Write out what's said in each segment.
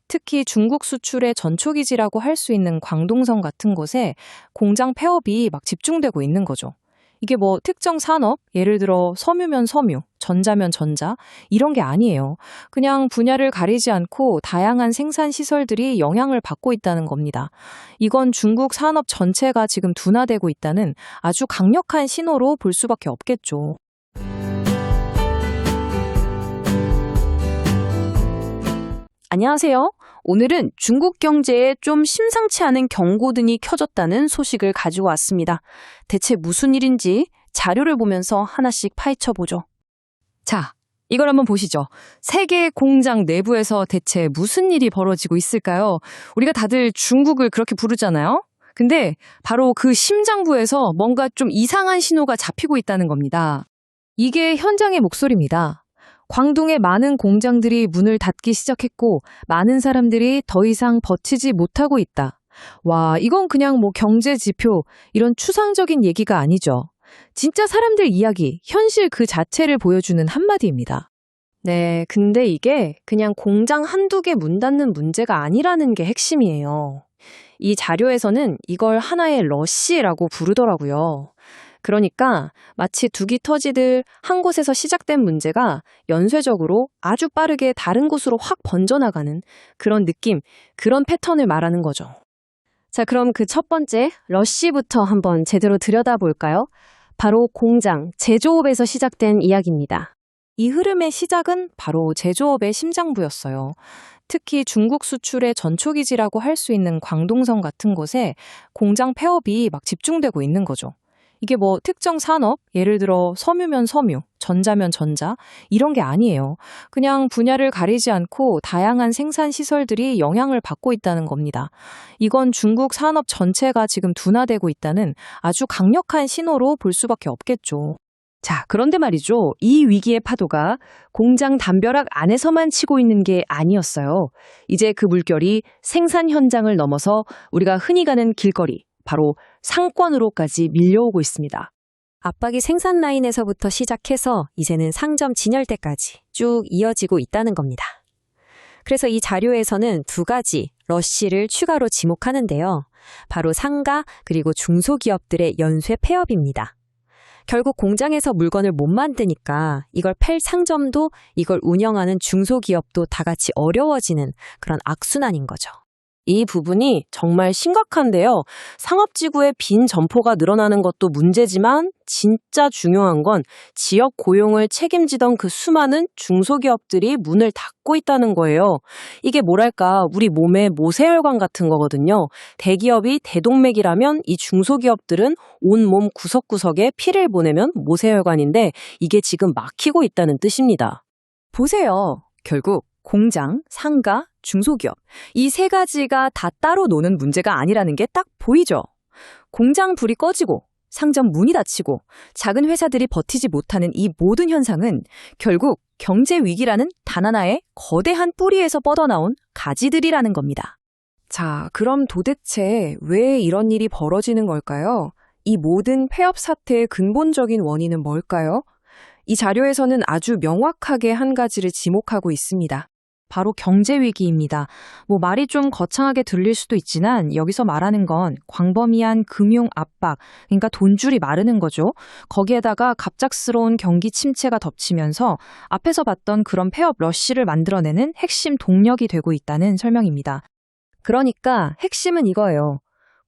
특히 중국 수출의 전초기지라고 할 수 있는 광동성 같은 곳에 공장 폐업이 막 집중되고 있는 거죠. 이게 뭐 특정 산업, 예를 들어 섬유면 섬유, 전자면 전자, 이런 게 아니에요. 그냥 분야를 가리지 않고 다양한 생산 시설들이 영향을 받고 있다는 겁니다. 이건 중국 산업 전체가 지금 둔화되고 있다는 아주 강력한 신호로 볼 수밖에 없겠죠. 안녕하세요. 오늘은 중국 경제에 좀 심상치 않은 경고등이 켜졌다는 소식을 가지고 왔습니다. 대체 무슨 일인지 자료를 보면서 하나씩 파헤쳐보죠. 자, 이걸 한번 보시죠. 세계 공장 내부에서 대체 무슨 일이 벌어지고 있을까요? 우리가 다들 중국을 그렇게 부르잖아요. 근데 바로 그 심장부에서 뭔가 좀 이상한 신호가 잡히고 있다는 겁니다. 이게 현장의 목소리입니다. 광동의 많은 공장들이 문을 닫기 시작했고 많은 사람들이 더 이상 버티지 못하고 있다. 와, 이건 그냥 뭐 경제 지표, 이런 추상적인 얘기가 아니죠. 진짜 사람들 이야기, 현실 그 자체를 보여주는 한마디입니다. 네, 근데 이게 그냥 공장 한두 개 문 닫는 문제가 아니라는 게 핵심이에요. 이 자료에서는 이걸 하나의 러시라고 부르더라고요. 그러니까 마치 둑이 터지듯 한 곳에서 시작된 문제가 연쇄적으로 아주 빠르게 다른 곳으로 확 번져나가는 그런 느낌, 그런 패턴을 말하는 거죠. 자, 그럼 그 첫 번째 러시부터 한번 제대로 들여다볼까요? 바로 공장, 제조업에서 시작된 이야기입니다. 이 흐름의 시작은 바로 제조업의 심장부였어요. 특히 중국 수출의 전초기지라고 할 수 있는 광동성 같은 곳에 공장 폐업이 막 집중되고 있는 거죠. 이게 뭐 특정 산업, 예를 들어 섬유면 섬유, 전자면 전자, 이런 게 아니에요. 그냥 분야를 가리지 않고 다양한 생산 시설들이 영향을 받고 있다는 겁니다. 이건 중국 산업 전체가 지금 둔화되고 있다는 아주 강력한 신호로 볼 수밖에 없겠죠. 자, 그런데 말이죠. 이 위기의 파도가 공장 담벼락 안에서만 치고 있는 게 아니었어요. 이제 그 물결이 생산 현장을 넘어서 우리가 흔히 가는 길거리, 바로 상권으로까지 밀려오고 있습니다. 압박이 생산 라인에서부터 시작해서 이제는 상점 진열대까지 쭉 이어지고 있다는 겁니다. 그래서 이 자료에서는 두 가지 러시를 추가로 지목하는데요. 바로 상가 그리고 중소기업들의 연쇄 폐업입니다. 결국 공장에서 물건을 못 만드니까 이걸 팔 상점도 이걸 운영하는 중소기업도 다 같이 어려워지는 그런 악순환인 거죠. 이 부분이 정말 심각한데요. 상업지구의 빈 점포가 늘어나는 것도 문제지만 진짜 중요한 건 지역 고용을 책임지던 그 수많은 중소기업들이 문을 닫고 있다는 거예요. 이게 뭐랄까 우리 몸의 모세혈관 같은 거거든요. 대기업이 대동맥이라면 이 중소기업들은 온몸 구석구석에 피를 보내면 모세혈관인데 이게 지금 막히고 있다는 뜻입니다. 보세요. 결국 공장, 상가, 중소기업 이 세 가지가 다 따로 노는 문제가 아니라는 게 딱 보이죠. 공장 불이 꺼지고 상점 문이 닫히고 작은 회사들이 버티지 못하는 이 모든 현상은 결국 경제 위기라는 단 하나의 거대한 뿌리에서 뻗어나온 가지들이라는 겁니다. 자, 그럼 도대체 왜 이런 일이 벌어지는 걸까요? 이 모든 폐업 사태의 근본적인 원인은 뭘까요? 이 자료에서는 아주 명확하게 한 가지를 지목하고 있습니다. 바로 경제 위기입니다. 뭐 말이 좀 거창하게 들릴 수도 있지만 여기서 말하는 건 광범위한 금융 압박, 그러니까 돈줄이 마르는 거죠. 거기에다가 갑작스러운 경기 침체가 덮치면서 앞에서 봤던 그런 폐업 러쉬를 만들어내는 핵심 동력이 되고 있다는 설명입니다. 그러니까 핵심은 이거예요.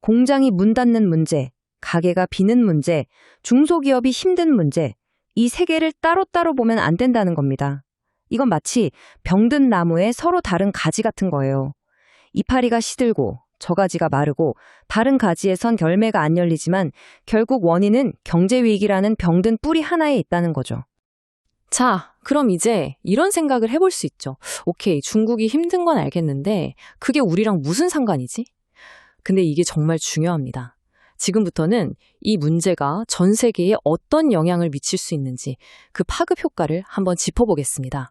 공장이 문 닫는 문제, 가게가 비는 문제, 중소기업이 힘든 문제, 이 세 개를 따로따로 보면 안 된다는 겁니다. 이건 마치 병든 나무에 서로 다른 가지 같은 거예요. 이파리가 시들고 저 가지가 마르고 다른 가지에선 열매가 안 열리지만 결국 원인은 경제 위기라는 병든 뿌리 하나에 있다는 거죠. 자, 그럼 이제 이런 생각을 해볼 수 있죠. 오케이, 중국이 힘든 건 알겠는데 그게 우리랑 무슨 상관이지? 근데 이게 정말 중요합니다. 지금부터는 이 문제가 전 세계에 어떤 영향을 미칠 수 있는지 그 파급 효과를 한번 짚어보겠습니다.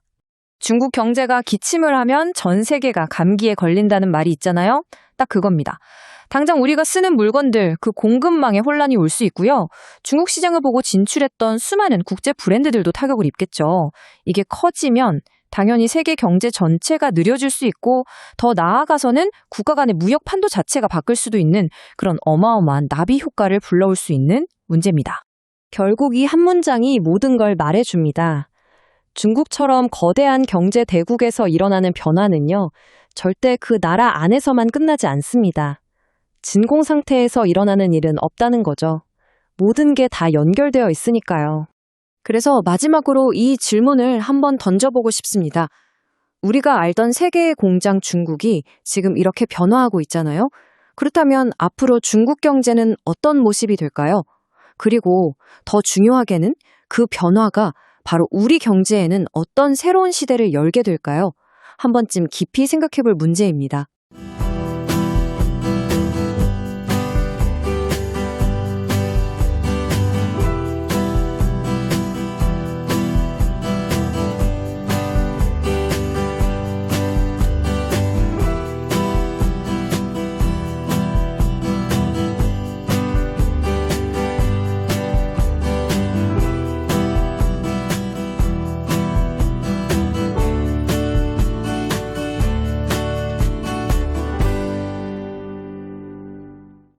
중국 경제가 기침을 하면 전 세계가 감기에 걸린다는 말이 있잖아요. 딱 그겁니다. 당장 우리가 쓰는 물건들, 그 공급망에 혼란이 올 수 있고요. 중국 시장을 보고 진출했던 수많은 국제 브랜드들도 타격을 입겠죠. 이게 커지면 당연히 세계 경제 전체가 느려질 수 있고 더 나아가서는 국가 간의 무역 판도 자체가 바뀔 수도 있는 그런 어마어마한 나비 효과를 불러올 수 있는 문제입니다. 결국 이 한 문장이 모든 걸 말해줍니다. 중국처럼 거대한 경제 대국에서 일어나는 변화는요, 절대 그 나라 안에서만 끝나지 않습니다. 진공 상태에서 일어나는 일은 없다는 거죠. 모든 게 다 연결되어 있으니까요. 그래서 마지막으로 이 질문을 한번 던져보고 싶습니다. 우리가 알던 세계의 공장 중국이 지금 이렇게 변화하고 있잖아요. 그렇다면 앞으로 중국 경제는 어떤 모습이 될까요? 그리고 더 중요하게는 그 변화가 바로 우리 경제에는 어떤 새로운 시대를 열게 될까요? 한 번쯤 깊이 생각해 볼 문제입니다.